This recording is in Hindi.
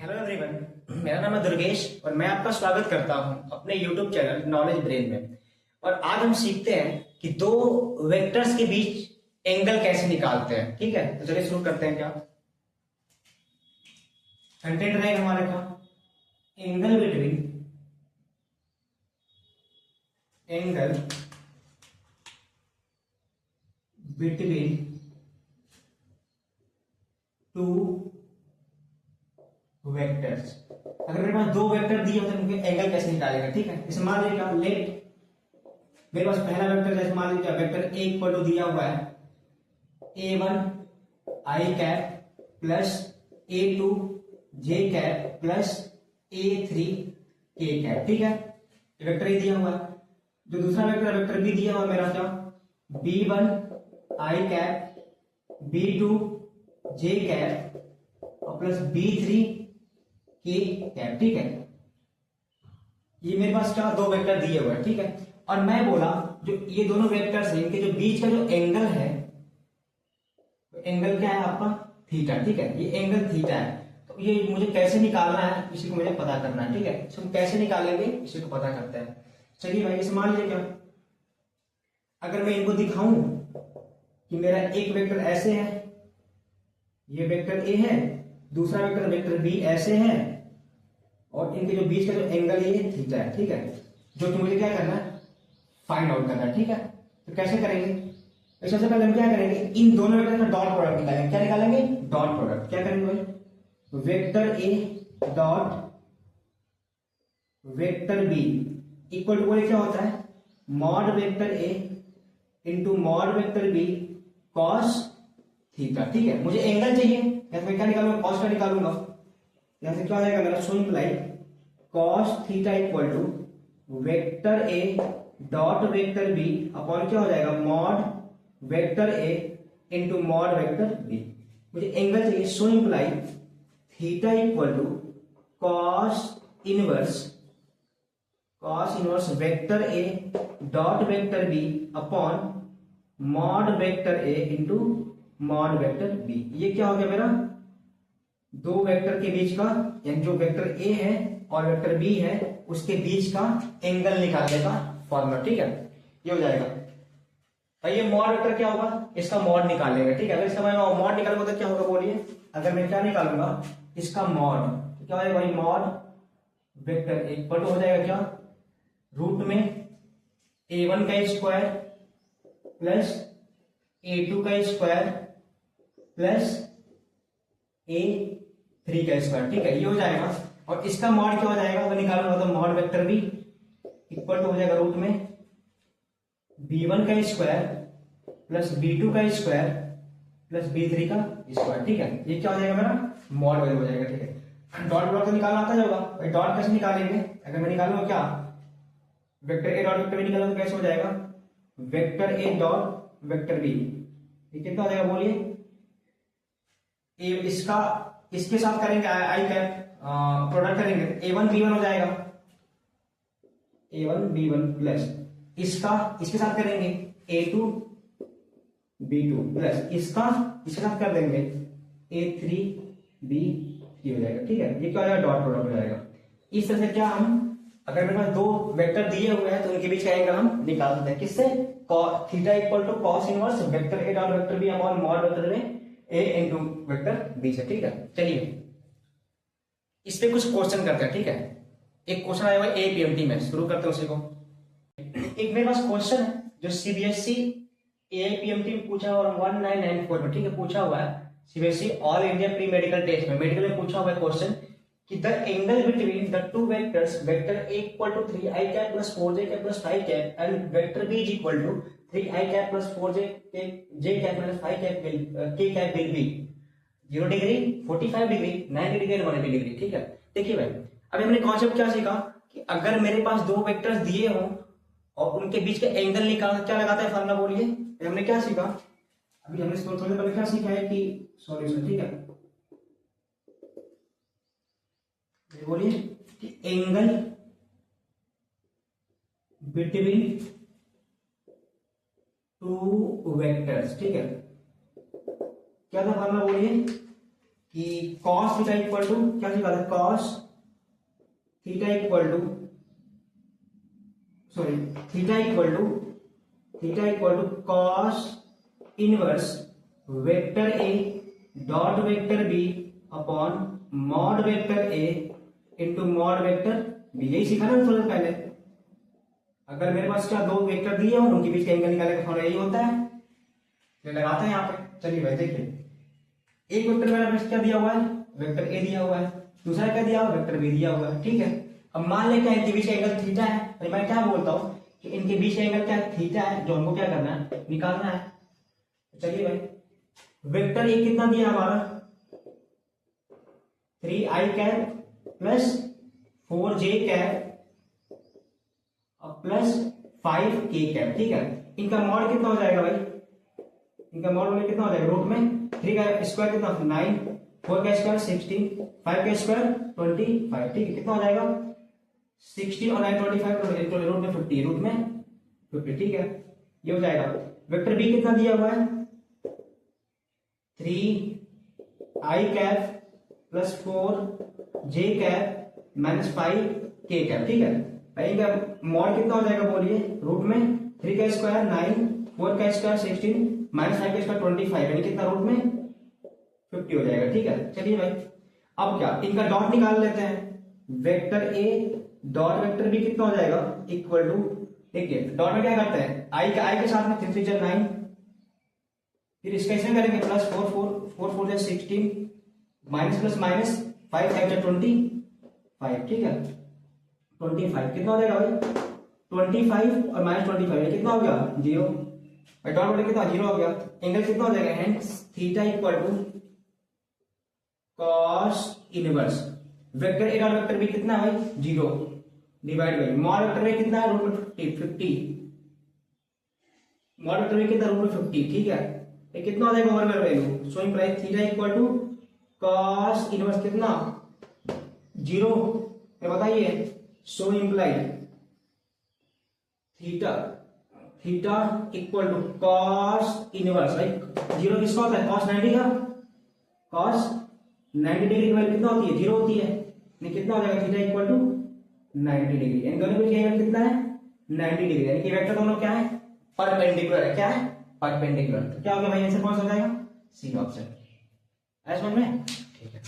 हेलो एवरीवन, मेरा नाम है दुर्गेश और मैं आपका स्वागत करता हूं अपने यूट्यूब चैनल नॉलेज ब्रेन में। और आज हम सीखते हैं कि दो वेक्टर्स के बीच एंगल कैसे निकालते हैं। ठीक है, तो चलिए शुरू करते हैं। क्या कंटेंट रहेगा हमारे का? Angle between two vectors. अगर मेरे पास दो वेक्टर दिए होते हैं उनके एंगल कैसे निकालेगा। ठीक है, जैसे मान लीजिए लेट मेरे पास पहला वेक्टर, जैसे मान लीजिए वेक्टर ए इक्वल टू दिया हुआ है a1 आई कैप प्लस a2 जे कैप प्लस a3 के कैप। ठीक है, वेक्टर ए दिया हुआ है। जो दूसरा वेक्टर बी दिया हुआ मेरा क्या, b1 आई कैप b2 जे कैप और प्लस b3 के कैप। ठीक है, ये मेरे पास क्या दो वेक्टर दिए हुए हैं। ठीक है, और मैं बोला जो ये दोनों वेक्टर्स हैं इनके जो बीच का जो एंगल है, एंगल क्या है आपका, थीटा। ठीक है, ये एंगल थीटा है। तो ये मुझे कैसे निकालना है इसी को मुझे पता करना है। ठीक है, इसको कैसे निकालेंगे इसी को पता करते हैं। चलिए भाई, इसे मान लीजिए क्या, अगर मैं इनको दिखाऊं कि मेरा एक वेक्टर ऐसे है, ये वेक्टर ए है, दूसरा वेक्टर बी ऐसे है, और इनके जो बीच का जो एंगल है ये थीटा है। ठीक है, जो कि मुझे क्या करना है, फाइंड आउट करना है। ठीक है, तो कैसे करेंगे, सबसे पहले हम क्या करेंगे, इन दोनों वेक्टर का डॉट प्रोडक्ट निकालेंगे। क्या निकालेंगे, डॉट प्रोडक्ट। क्या करेंगे भाई, vector A dot vector B equal to क्या होता है, mod vector A into mod vector B cos theta. ठीक है, मुझे एंगल चाहिए, या मैं क्या निकालूंगा, कॉस का निकालूंगा। यहां से क्या हो जाएगा मेरा, so implies cos theta equal to vector A dot vector B upon क्या हो जाएगा, mod vector A into mod vector B. मुझे एंगल चाहिए, so implies theta equal to cos inverse vector A dot vector B upon mod vector A into mod vector B. ये क्या हो गया मेरा, दो वेक्टर के बीच का, यानी जो वेक्टर ए है और वेक्टर बी है उसके बीच का एंगल निकालने का फॉर्मूला। ठीक है, ये हो जाएगा। और ये मॉड वेक्टर क्या होगा, इसका मॉड निकालेंगे। ठीक है, अगर इसका मैं मॉड निकालूंगा तो क्या होगा बोलिए, अगर मैं क्या निकालूंगा, इसका मॉड, तो क्या होगा भाई, मॉड वेक्टर इक्वल हो जाएगा क्या, रूट में a1 का स्क्वायर प्लस a2 का स्क्वायर प्लस a3 का स्क्वायर। ठीक है, ये हो जाएगा। और इसका मॉड क्या हो जाएगा, अगर निकालूंगा तो mod vector B equal to हो जाएगा रूट में b1 का स्क्वायर प्लस b2 का स्क्वायर प्लस b3 का स्क्वायर। ठीक है, ये क्या हो जाएगा मेरा, मॉड वैल्यू हो जाएगा। ठीक है, डॉट प्रोडक्ट तो निकालना आता होगा, डॉट कैसे निकालेंगे, अगर मैं निकालूंगा क्या, vector A dot vector B निकालूंगा तो कैसे हो जाएगा, vector A dot vector B, ये कितना हो जाएगा बोलिए, इसका इसके साथ करेंगे आई कैप प्रोडक्ट करेंगे, a1 b1 हो जाएगा, a1 b1 प्लस इसका इसके साथ करेंगे a2 b2 प्लस इसका इसके साथ कर देंगे a3 b3 हो जाएगा। ठीक है, ये क्या हो जाएगा, डॉट प्रोडक्ट हो जाएगा। इस तरह से क्या हम, अगर मेरे पास दो वेक्टर दिए हुए हैं तो उनके बीच का एंगल हम निकाल सकते हैं। किससे, theta equal to cos inverse vector A dot vector B upon mod vector में ए इंटू वेक्टर बी से। ठीक है, चलिए इस पे कुछ क्वेश्चन करते हैं। ठीक है, एक क्वेश्चन आया हुआ है एपीएमटी में, शुरू करते हैं उसी को। एक मेरे पास क्वेश्चन है जो सीबीएसई एपीएमटी में पूछा और 1994 में, ठीक है, पूछा हुआ है CBSE all India pre medical test में, मेडिकल में पूछा हुआ है क्वेश्चन कि the angle between the two vectors vector A equal to 3i cap plus 4j cap plus 5 cap and vector B is equal to 3i cap plus 4j cap plus 5 cap K cap will be 0 degree, 45 degree, 90 degree और 180 डिग्री। ठीक है, देखिए भाई, अभी हमने कॉन्सेप्ट क्या सीखा कि अगर मेरे पास दो वेक्टर्स दिए हों और उनके बीच का एंगल निकालना, क्या लगाता है फॉर्मूला बोलिए, हमने क्या सीखा, अभी हमने थोड़ी देर पहले क्या सीखा है कि सॉल्यूशन। ठीक है, बोलिए कि एंगल बिटवीन टू वेक्टर्स। ठीक है, क्या था फॉर्मूला बोलिए, कि cos थीटा इक्वल टू क्या निकाला है, cos theta equal to sorry theta equal to cos inverse vector A dot vector B upon mod vector A into mod vector B. यही सीखा ना थोड़ा पहले। अगर मेरे पास क्या दो वेक्टर दिए हो उनके बीच का एंगल निकालने का फॉर्मूला यही होता है। ये लगाते हैं यहाँ पे। चलिए भाई देखिए, एक वेक्टर मेरे पास क्या दिया हुआ है, वेक्टर ए दिया हुआ है, दूसरा क्या दिया हुआ, वेक्टर बी दिया हुआ है, ठीक है। अब मान लें क्या इनके बीच का एंगल थीटा है, तो मैं क्या बोलता हूँ कि इनके बीच का एंगल क्या है, थीटा है, जो हमको क्या करना है, निकालना है। चलिए भाई, वेक्टर ए कितना दिया हमारा 3i cap plus 4j cap plus 5k cap, ठीक है। इनका मॉड कितना हो जाएगा भाई, इनका मॉड में कितना हो जाएगा, रूट में 3 का स्क्वायर कितना 9, 4 का स्क्वायर 16, 5 का स्क्वायर 25, ठीक है। कितना हो जाएगा 16 और 9 25, रूट में 50, रूट में 50, ठीक है। ये हो जाएगा। वेक्टर बी कितना दिया हुआ है 3i cap plus 4j cap minus 5k cap, ठीक है। इनका मॉड कितना हो जाएगा बोलिए, रूट में 3 का स्क्वायर 9, 4 का स्क्वायर 16 माइनस 5 का स्क्वायर 25, यानी कितना रूट में 50 हो जाएगा, ठीक है। चलिए भाई, अब क्या इनका डॉट निकाल लेते हैं। Vector A dot vector B कितना हो जाएगा इक्वल टू, देखिए डॉट में क्या करते हैं, आई के साथ में 3 3 9, फिर इसका इसमें करेंगे प्लस 4 4 4 4 16 माइनस प्लस माइनस 5 5 25, ठीक है। 25 कितना हो जाएगा भाई 25 और माइनस 25 कितना हो गया 0, भाई डॉट बोले कितना 0 हो गया। एंगल कितना हो जाएगा, hence theta equal to cos inverse vector A dot vector B कितना है भाई 0 डिवाइड बाई मॉड वेक्टर में कितना है रूट में 50, मॉड वेक्टर में कितना रूट में 50, ठीक है। ये कितना हो जाएगा over value, so implies theta equal to cos inverse कितना 0, बताइए। So implies theta equal to cos inverse, भाई 0 किसका होता है cos 90 का, cos 90 डिग्री की वैल्यू कितना होती है 0 होती है, नहीं कितना हो जाएगा थीटा इक्वल टू 90 डिग्री। इन दोनों के बीच एंगल कितना है 90 डिग्री, यानी कि वेक्टर दोनों क्या है परपेंडिकुलर है, क्या है परपेंडिकुलर। तो क्या हो गया भाई आंसर कौन सा हो जाएगा, सी ऑप्शन। ऐसा समझ में, ठीक है।